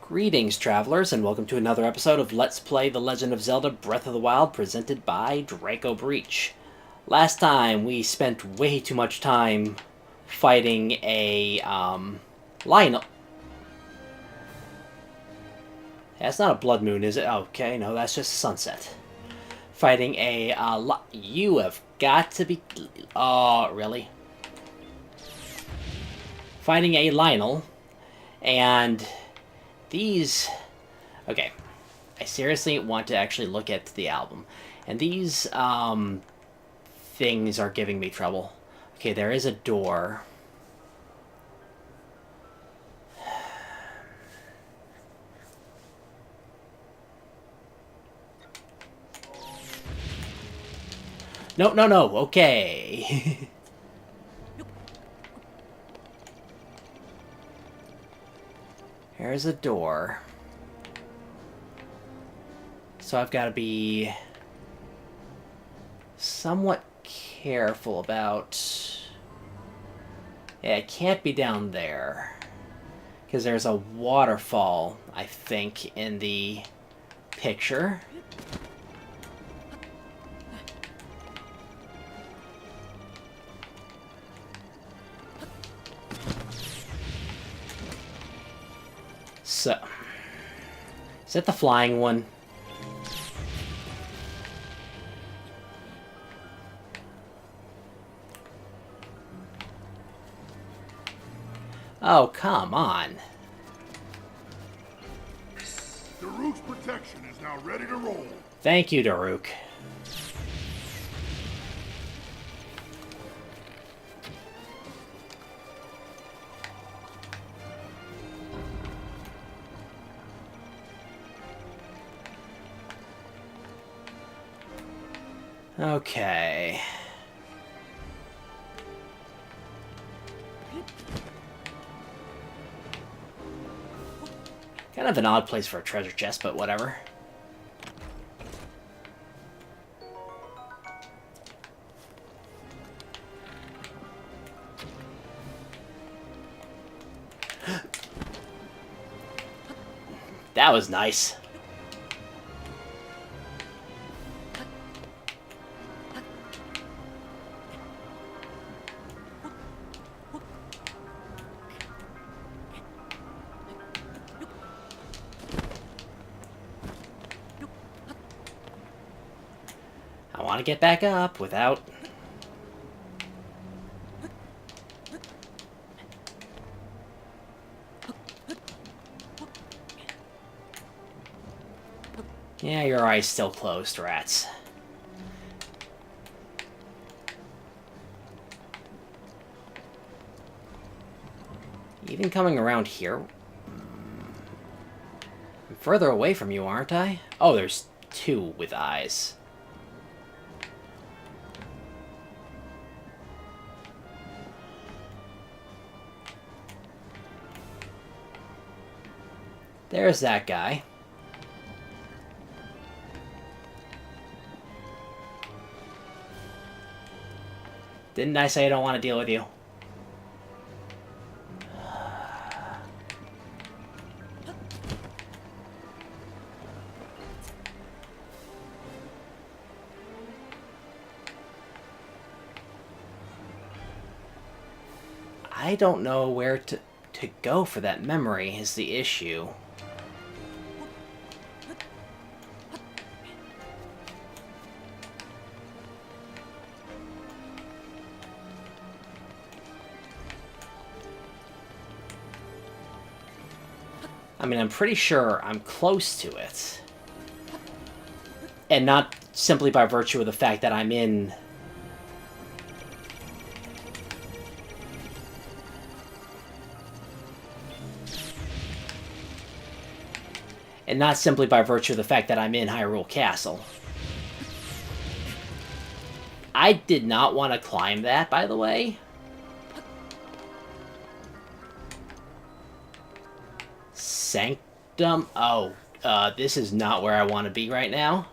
Greetings, travelers, and welcome to another episode of Let's Play The Legend of Zelda Breath of the Wild, presented by Draco Breach. Last time, we spent way too much time fighting a, Lionel. That's not a blood moon, is it? Okay, no, that's just sunset. Fighting a, you have got to be... Oh, really? Fighting a Lionel, and... these... Okay, I seriously want to actually look at the album. And these, things are giving me trouble. Okay, there is a door. No, no, no, okay. There's a door. So I've got to be somewhat careful about... Yeah, it can't be down there. Because there's a waterfall, I think, in the picture. So, is that the flying one? Oh, come on. Daruk's protection is now ready to roll. Thank you, Daruk. Okay. Kind of an odd place for a treasure chest, but whatever. That was nice. I want to get back up without... Yeah, your eyes still closed, rats. Even coming around here? I'm further away from you, aren't I? Oh, there's two with eyes. There's that guy. Didn't I say I don't want to deal with you? I don't know where to go for that memory is the issue. I mean, I'm pretty sure I'm close to it. And not simply by virtue of the fact that I'm in... And not simply by virtue of the fact that I'm in Hyrule Castle. I did not want to climb that, by the way. Sanctum? Oh, this is not where I want to be right now.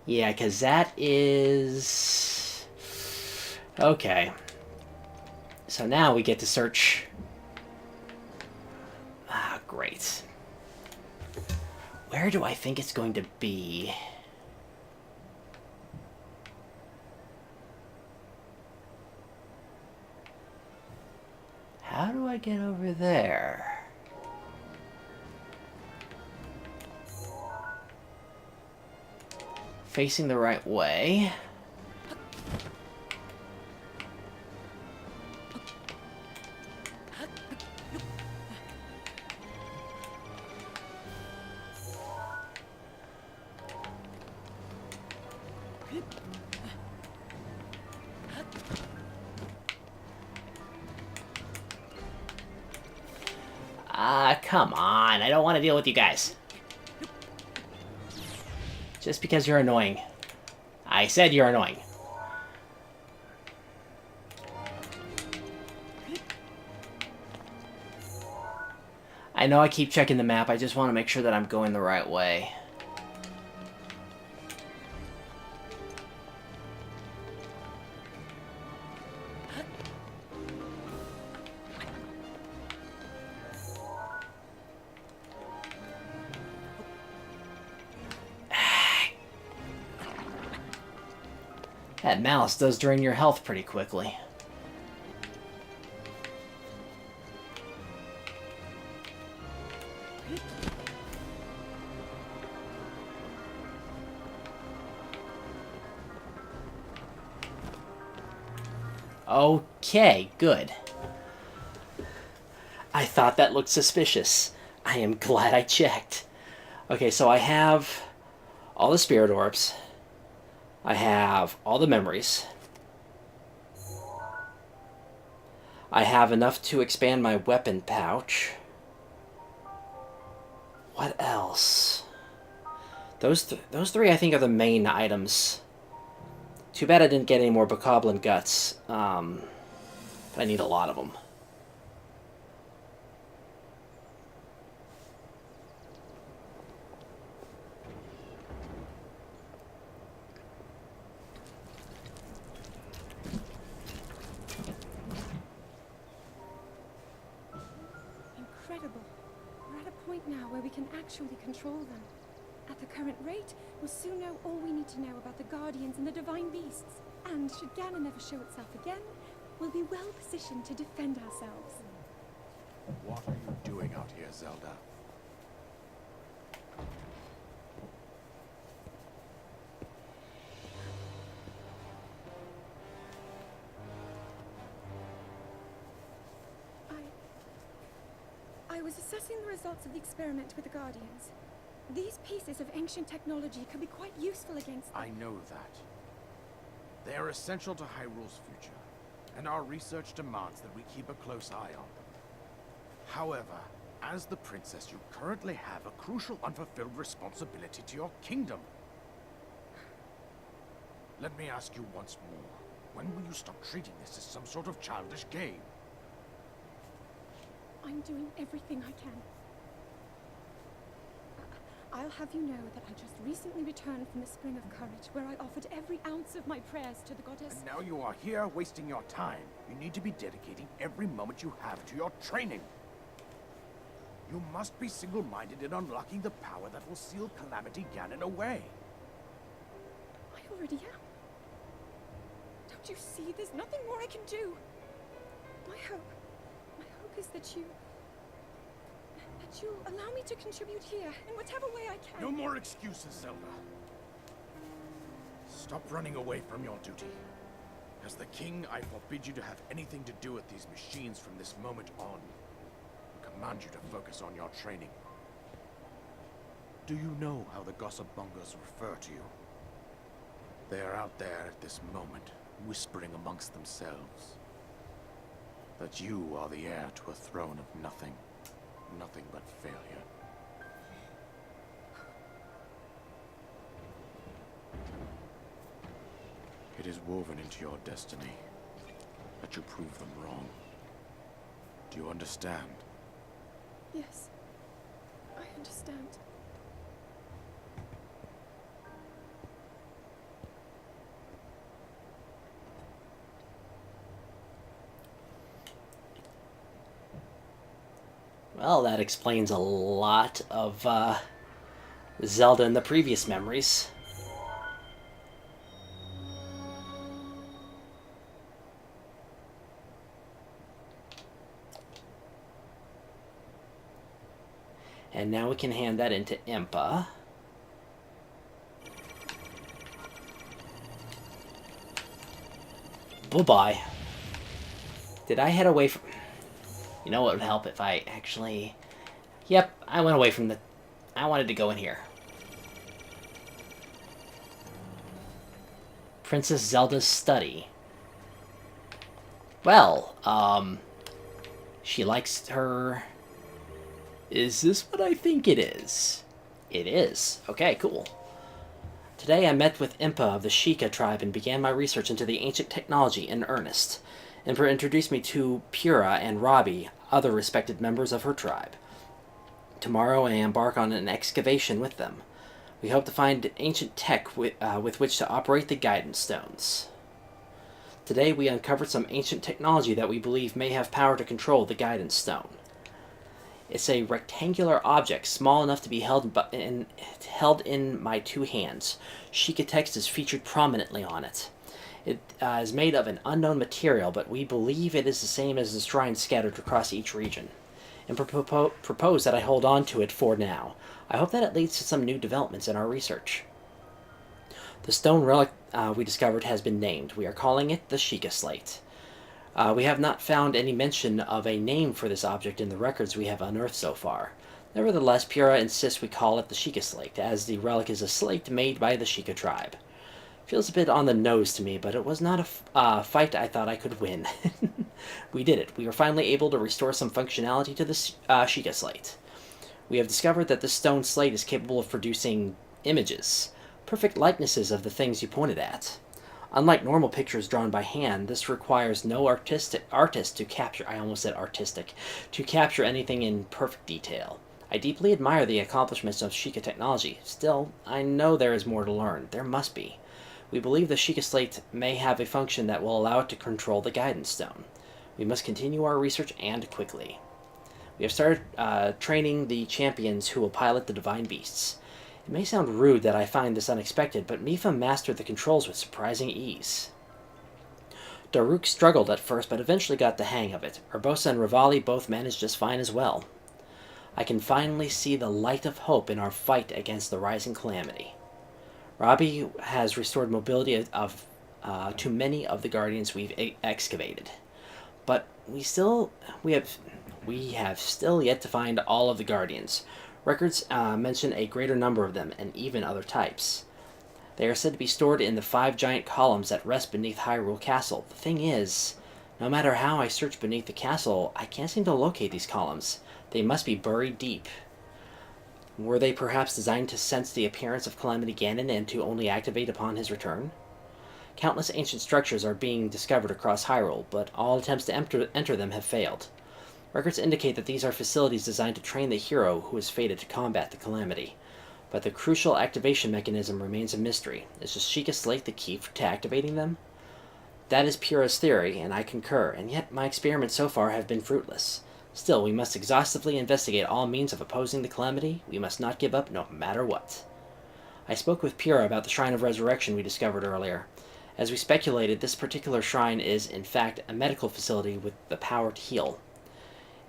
Yeah, because that is... Okay. So now we get to search... Ah, great. Where do I think it's going to be? How do I get over there? Facing the right way. Ah, come on. I don't want to deal with you guys. Just because you're annoying. I said you're annoying. I know I keep checking the map. I just want to make sure that I'm going the right way. That malice does drain your health pretty quickly. Okay, good. I thought that looked suspicious. I am glad I checked. Okay, so I have all the spirit orbs. I have all the memories. I have enough to expand my weapon pouch. What else? Those three, I think, are the main items. Too bad I didn't get any more Bokoblin guts. But I need a lot of them. Incredible. We're at a point now where we can actually control them. At the current rate, we'll soon know all we need to know about the Guardians and the Divine Beasts. And should Ganon never show itself again, we'll be well positioned to defend ourselves. What are you doing out here, Zelda? I was assessing the results of the experiment with the Guardians. These pieces of ancient technology could be quite useful against... I know that. They are essential to Hyrule's future, and our research demands that we keep a close eye on them. However, as the princess, you currently have a crucial unfulfilled responsibility to your kingdom. Let me ask you once more, when will you stop treating this as some sort of childish game? I'm doing everything I can. I'll have you know that I just recently returned from the Spring of Courage, where I offered every ounce of my prayers to the goddess. And now you are here wasting your time. You need to be dedicating every moment you have to your training. You must be single-minded in unlocking the power that will seal Calamity Ganon away. I already am. Don't you see? There's nothing more I can do. My hope is that you'll allow me to contribute here in whatever way I can. No more excuses, Zelda. Stop running away from your duty. As the king, I forbid you to have anything to do with these machines from this moment on. I command you to focus on your training. Do you know how the Gossip-bungers refer to you? They are out there at this moment, whispering amongst themselves that you are the heir to a throne of nothing. Nothing but failure. It is woven into your destiny that you prove them wrong. Do you understand? Yes, I understand. Well, that explains a lot of Zelda in the previous memories. And now we can hand that into Impa. Bye-bye. Did I head away from... You know what would help if I actually... Yep, I went away from the... I wanted to go in here. Princess Zelda's study. Well, she likes her... Is this what I think it is? It is. Okay, cool. Today I met with Impa of the Sheikah tribe and began my research into the ancient technology in earnest. Impa introduced me to Pura and Robbie, other respected members of her tribe. Tomorrow I embark on an excavation with them. We hope to find ancient tech with which to operate the guidance stones. Today we uncovered some ancient technology that we believe may have power to control the guidance stone. It's a rectangular object, small enough to be held in my two hands. Sheikah text is featured prominently on it. It is made of an unknown material, but we believe it is the same as the shrines scattered across each region, and propose that I hold on to it for now. I hope that it leads to some new developments in our research. The stone relic we discovered has been named. We are calling it the Sheikah Slate. We have not found any mention of a name for this object in the records we have unearthed so far. Nevertheless, Pura insists we call it the Sheikah Slate, as the relic is a slate made by the Sheikah tribe. Feels a bit on the nose to me, but it was not a fight I thought I could win. We did it. We were finally able to restore some functionality to the Sheikah Slate. We have discovered that this stone slate is capable of producing images, perfect likenesses of the things you pointed at. Unlike normal pictures drawn by hand, this requires no artist to capture... I almost said artistic. To capture anything in perfect detail. I deeply admire the accomplishments of Sheikah technology. Still, I know there is more to learn. There must be. We believe the Sheikah Slate may have a function that will allow it to control the guidance stone. We must continue our research, and quickly. We have started training the champions who will pilot the divine beasts. It may sound rude that I find this unexpected, but Mipha mastered the controls with surprising ease. Daruk struggled at first, but eventually got the hang of it. Urbosa and Rivali both managed just fine as well. I can finally see the light of hope in our fight against the rising calamity. Robbie has restored mobility to many of the guardians we've excavated, but we have still yet to find all of the guardians. Records mention a greater number of them, and even other types. They are said to be stored in the 5 giant columns that rest beneath Hyrule Castle. The thing is, no matter how I search beneath the castle, I can't seem to locate these columns. They must be buried deep. Were they perhaps designed to sense the appearance of Calamity Ganon and to only activate upon his return? Countless ancient structures are being discovered across Hyrule, but all attempts to enter them have failed. Records indicate that these are facilities designed to train the hero who is fated to combat the calamity. But the crucial activation mechanism remains a mystery. Is the Sheikah Slate the key to activating them? That is Pura's theory, and I concur, and yet my experiments so far have been fruitless. Still, we must exhaustively investigate all means of opposing the calamity. We must not give up no matter what. I spoke with Pura about the Shrine of Resurrection we discovered earlier. As we speculated, this particular shrine is, in fact, a medical facility with the power to heal.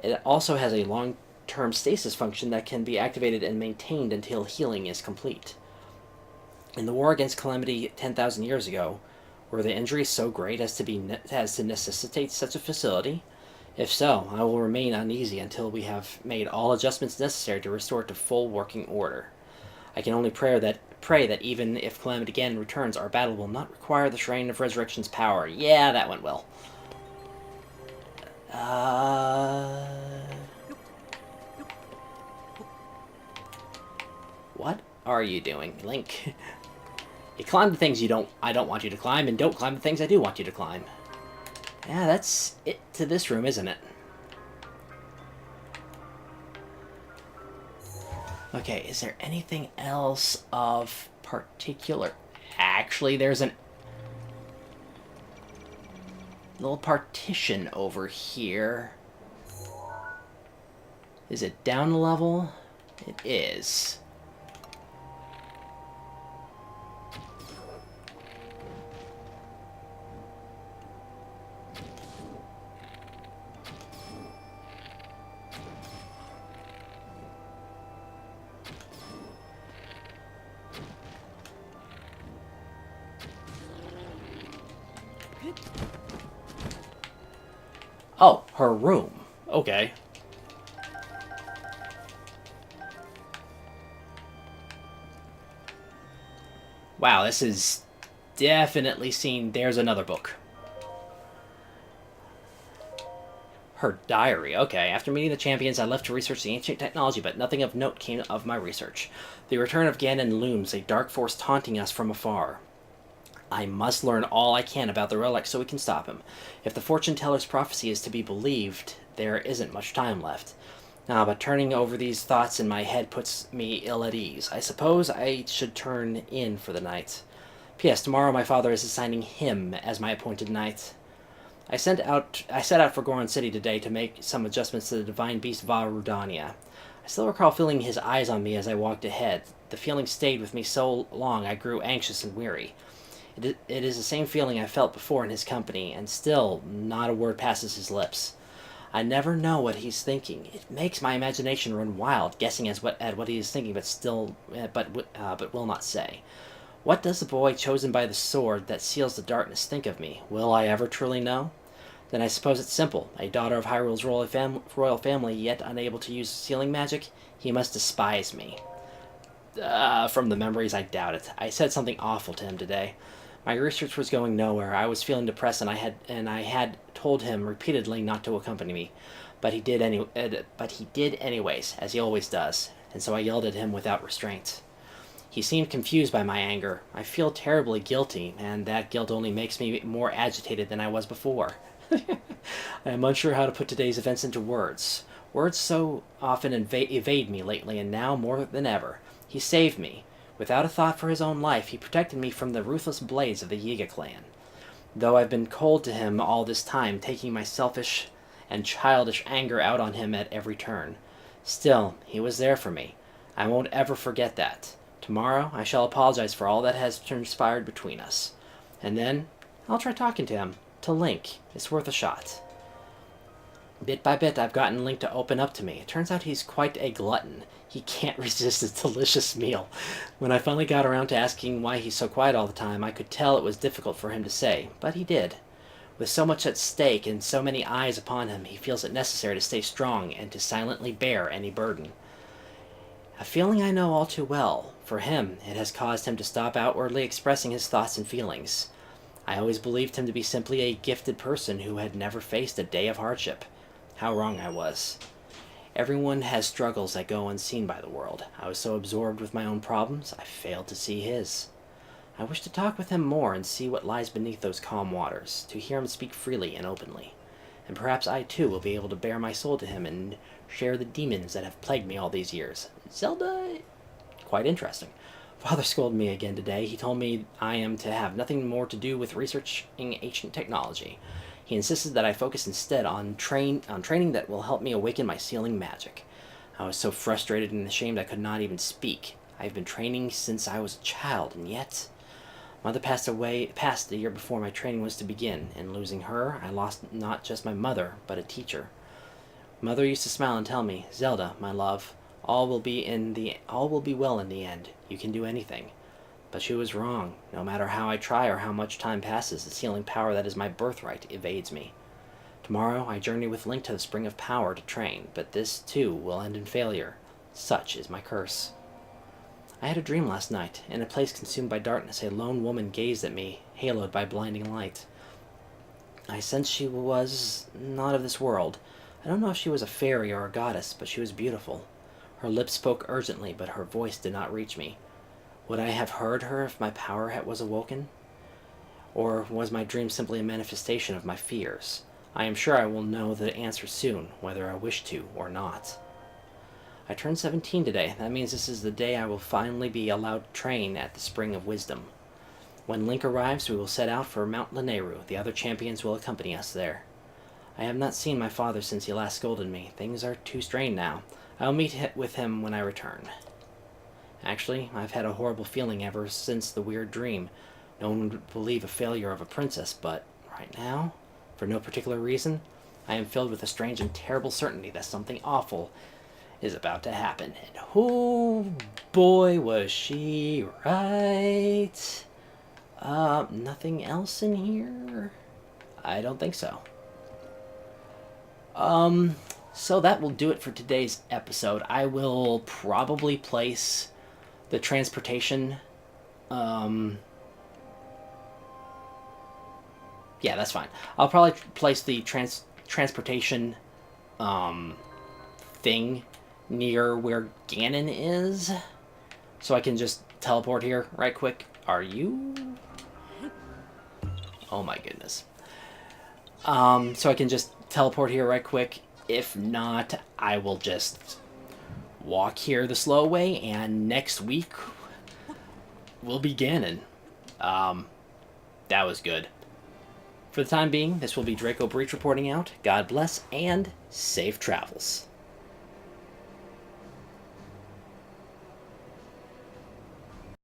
It also has a long-term stasis function that can be activated and maintained until healing is complete. In the war against Calamity 10,000 years ago, were the injuries so great as to necessitate such a facility? If so, I will remain uneasy until we have made all adjustments necessary to restore it to full working order. I can only pray that even if Calamity Ganon returns, our battle will not require the Shrine of Resurrection's power. Yeah, that went well. What are you doing, Link? You climb the things I don't want you to climb, and don't climb the things I do want you to climb. Yeah, that's it to this room, isn't it? Okay, is there anything else of particular? Actually, there's a little partition over here. Is it down a level? It is. Oh, her room. Okay. Wow, this is definitely seen. There's another book. Her diary. Okay, after meeting the champions, I left to research the ancient technology, but nothing of note came of my research. The return of Ganon looms, a dark force taunting us from afar. I must learn all I can about the relic so we can stop him. If the fortune teller's prophecy is to be believed, there isn't much time left. But turning over these thoughts in my head puts me ill at ease. I suppose I should turn in for the night. P.S. Tomorrow my father is assigning him as my appointed knight. I set out for Goron City today to make some adjustments to the divine beast Vah Rudania. I still recall feeling his eyes on me as I walked ahead. The feeling stayed with me so long I grew anxious and weary. It is the same feeling I felt before in his company, and still not a word passes his lips. I never know what he's thinking. It makes my imagination run wild, guessing at what he is thinking, but will not say. What does the boy chosen by the sword that seals the darkness think of me? Will I ever truly know? Then I suppose it's simple. A daughter of Hyrule's royal family, yet unable to use sealing magic, he must despise me. From the memories, I doubt it. I said something awful to him today. My research was going nowhere. I was feeling depressed, and I had told him repeatedly not to accompany me, but he did anyways, as he always does, and so I yelled at him without restraint. He seemed confused by my anger. I feel terribly guilty, and that guilt only makes me more agitated than I was before. I am unsure how to put today's events into words. Words so often evade me lately, and now more than ever. He saved me. Without a thought for his own life, he protected me from the ruthless blades of the Yiga clan. Though I've been cold to him all this time, taking my selfish and childish anger out on him at every turn. Still, he was there for me. I won't ever forget that. Tomorrow, I shall apologize for all that has transpired between us. And then, I'll try talking to him. To Link. It's worth a shot. Bit by bit, I've gotten Link to open up to me. It turns out he's quite a glutton. He can't resist a delicious meal. When I finally got around to asking why he's so quiet all the time, I could tell it was difficult for him to say, but he did. With so much at stake and so many eyes upon him, he feels it necessary to stay strong and to silently bear any burden. A feeling I know all too well. For him, it has caused him to stop outwardly expressing his thoughts and feelings. I always believed him to be simply a gifted person who had never faced a day of hardship. How wrong I was. Everyone has struggles that go unseen by the world. I was so absorbed with my own problems, I failed to see his. I wish to talk with him more and see what lies beneath those calm waters, to hear him speak freely and openly. And perhaps I too will be able to bare my soul to him and share the demons that have plagued me all these years. Zelda? Quite interesting. Father scolded me again today. He told me I am to have nothing more to do with researching ancient technology. He insisted that I focus instead on training that will help me awaken my sealing magic. I was so frustrated and ashamed I could not even speak. I have been training since I was a child, and yet... Mother passed the year before my training was to begin, and losing her, I lost not just my mother, but a teacher. Mother used to smile and tell me, "Zelda, my love, all will be well in the end. You can do anything." But she was wrong. No matter how I try or how much time passes, the sealing power that is my birthright evades me. Tomorrow I journey with Link to the Spring of Power to train, but this too will end in failure. Such is my curse. I had a dream last night. In a place consumed by darkness, a lone woman gazed at me, haloed by blinding light. I sensed she was not of this world. I don't know if she was a fairy or a goddess, but she was beautiful. Her lips spoke urgently, but her voice did not reach me. Would I have heard her if my power was awoken? Or was my dream simply a manifestation of my fears? I am sure I will know the answer soon, whether I wish to or not. I turned 17 today. That means this is the day I will finally be allowed to train at the Spring of Wisdom. When Link arrives, we will set out for Mount Lanayru. The other champions will accompany us there. I have not seen my father since he last scolded me. Things are too strained now. I will meet with him when I return. Actually, I've had a horrible feeling ever since the weird dream. No one would believe a failure of a princess, but right now, for no particular reason, I am filled with a strange and terrible certainty that something awful is about to happen. And oh boy, was she right. Nothing else in here? I don't think so. So that will do it for today's episode. I will probably place the transportation, yeah, that's fine. I'll probably place the transportation, thing near where Ganon is, so I can just teleport here right quick. Are you? Oh my goodness. So I can just teleport here right quick. If not, I will just walk here the slow way, and next week we'll be Ganon. That was good. For the time being, this will be Draco Breach reporting out. God bless, and safe travels.